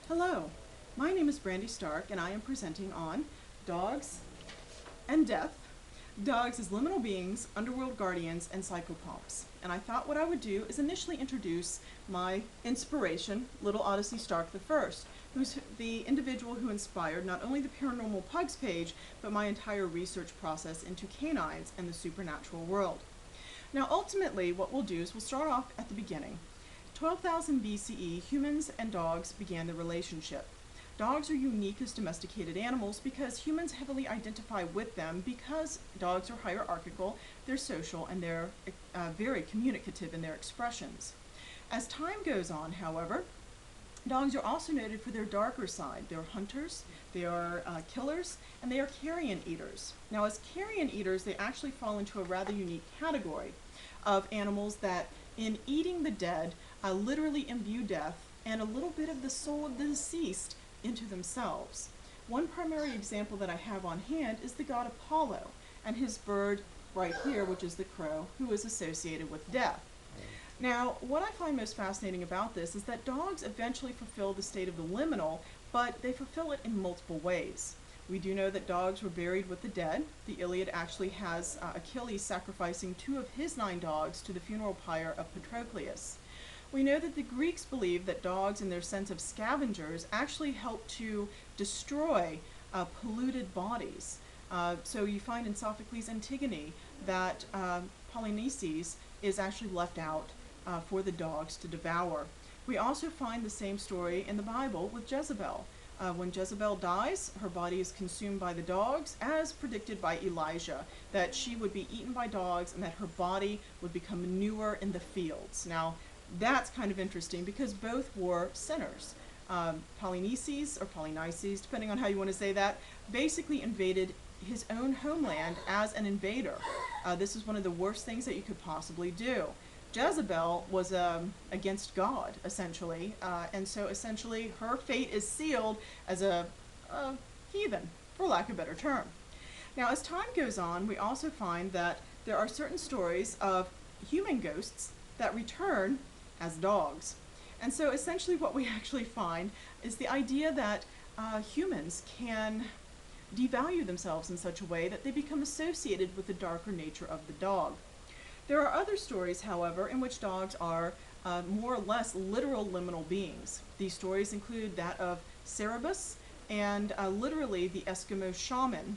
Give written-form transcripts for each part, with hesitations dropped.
Hello, my name is Brandy Stark and I am presenting on Dogs and Death, Dogs as Liminal Beings, Underworld Guardians, and Psychopomps. And I thought what I would do is initially introduce my inspiration, Little Odyssey Stark I, who's the individual who inspired not only the Paranormal Pugs page, but my entire research process into canines and the supernatural world. Now ultimately what we'll do is we'll start off at the beginning. 12,000 BCE, humans and dogs began their relationship. Dogs are unique as domesticated animals because humans heavily identify with them because dogs are hierarchical, they're social, and they're very communicative in their expressions. As time goes on, however, dogs are also noted for their darker side. They're hunters, they are killers, and they are carrion eaters. Now as carrion eaters, they actually fall into a rather unique category of animals that in eating the dead, literally imbue death and a little bit of the soul of the deceased into themselves. One primary example that I have on hand is the god Apollo and his bird right here, which is the crow, who is associated with death. Now, what I find most fascinating about this is that dogs eventually fulfill the state of the liminal, but they fulfill it in multiple ways. We do know that dogs were buried with the dead. The Iliad actually has Achilles sacrificing 2 of his 9 dogs to the funeral pyre of Patroclus. We know that the Greeks believed that dogs, in their sense of scavengers, actually help to destroy polluted bodies. So you find in Sophocles' Antigone that Polynices is actually left out for the dogs to devour. We also find the same story in the Bible with Jezebel. When Jezebel dies, her body is consumed by the dogs, as predicted by Elijah, that she would be eaten by dogs and that her body would become manure in the fields. Now, that's kind of interesting because both were sinners. Polynices, or Polynices, depending on how you want to say that, basically invaded his own homeland as an invader. This is one of the worst things that you could possibly do. Jezebel was against God, essentially, and so essentially her fate is sealed as a heathen, for lack of a better term. Now, as time goes on, we also find that there are certain stories of human ghosts that return as dogs. And so essentially what we actually find is the idea that humans can devalue themselves in such a way that they become associated with the darker nature of the dog. There are other stories, however, in which dogs are more or less literal liminal beings. These stories include that of Cerberus and literally the Eskimo shaman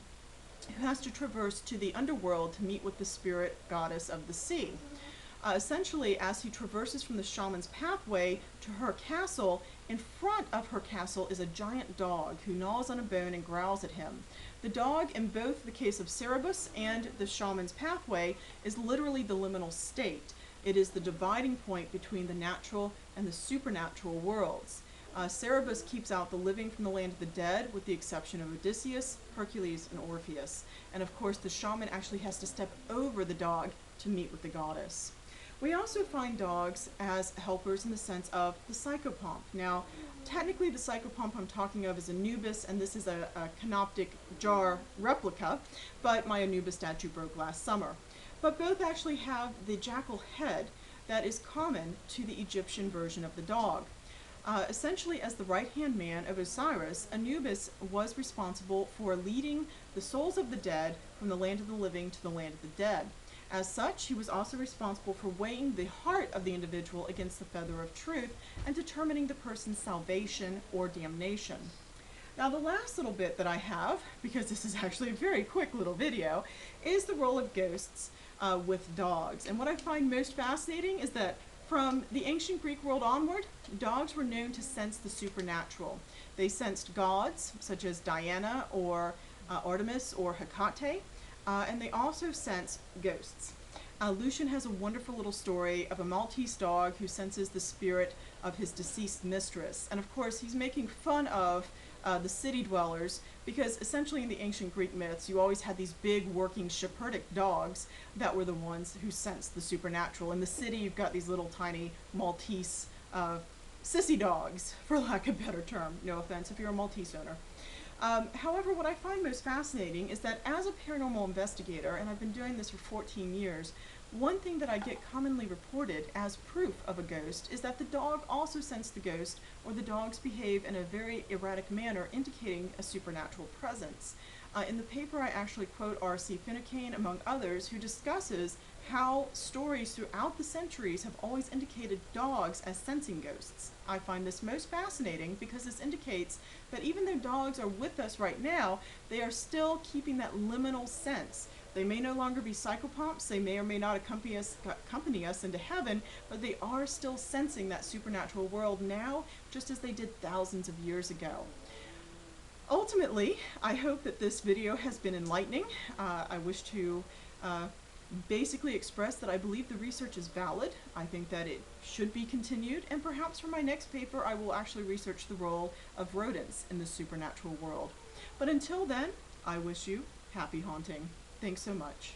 who has to traverse to the underworld to meet with the spirit goddess of the sea. Essentially, as he traverses from the shaman's pathway to her castle, in front of her castle is a giant dog who gnaws on a bone and growls at him. The dog, in both the case of Cerberus and the shaman's pathway, is literally the liminal state. It is the dividing point between the natural and the supernatural worlds. Cerberus keeps out the living from the land of the dead, with the exception of Odysseus, Hercules, and Orpheus. And of course, the shaman actually has to step over the dog to meet with the goddess. We also find dogs as helpers in the sense of the psychopomp. Now, technically the psychopomp I'm talking of is Anubis, and this is a canoptic jar replica, but my Anubis statue broke last summer. But both actually have the jackal head that is common to the Egyptian version of the dog. Essentially, as the right-hand man of Osiris, Anubis was responsible for leading the souls of the dead from the land of the living to the land of the dead. As such, he was also responsible for weighing the heart of the individual against the feather of truth and determining the person's salvation or damnation. Now, the last little bit that I have, because this is actually a very quick little video, is the role of ghosts with dogs. And what I find most fascinating is that from the ancient Greek world onward, dogs were known to sense the supernatural. They sensed gods, such as Diana or Artemis or Hecate, and they also sense ghosts. Lucian has a wonderful little story of a Maltese dog who senses the spirit of his deceased mistress. And of course, he's making fun of the city dwellers because essentially in the ancient Greek myths, you always had these big working Shepherd dogs that were the ones who sensed the supernatural. In the city, you've got these little tiny Maltese sissy dogs, for lack of a better term. No offense if you're a Maltese owner. However, what I find most fascinating is that as a paranormal investigator, and I've been doing this for 14 years, One thing that I get commonly reported as proof of a ghost is that the dog also sensed the ghost, or the dogs behave in a very erratic manner, indicating a supernatural presence. In the paper, I actually quote R.C. Finucane, among others, who discusses how stories throughout the centuries have always indicated dogs as sensing ghosts. I find this most fascinating because this indicates that even though dogs are with us right now, they are still keeping that liminal sense. They may no longer be psychopomps, they may or may not accompany us into heaven, but they are still sensing that supernatural world now, just as they did thousands of years ago. Ultimately, I hope that this video has been enlightening. I wish to basically express that I believe the research is valid. I think that it should be continued, and perhaps for my next paper I will actually research the role of rodents in the supernatural world. But until then, I wish you happy haunting. Thanks so much.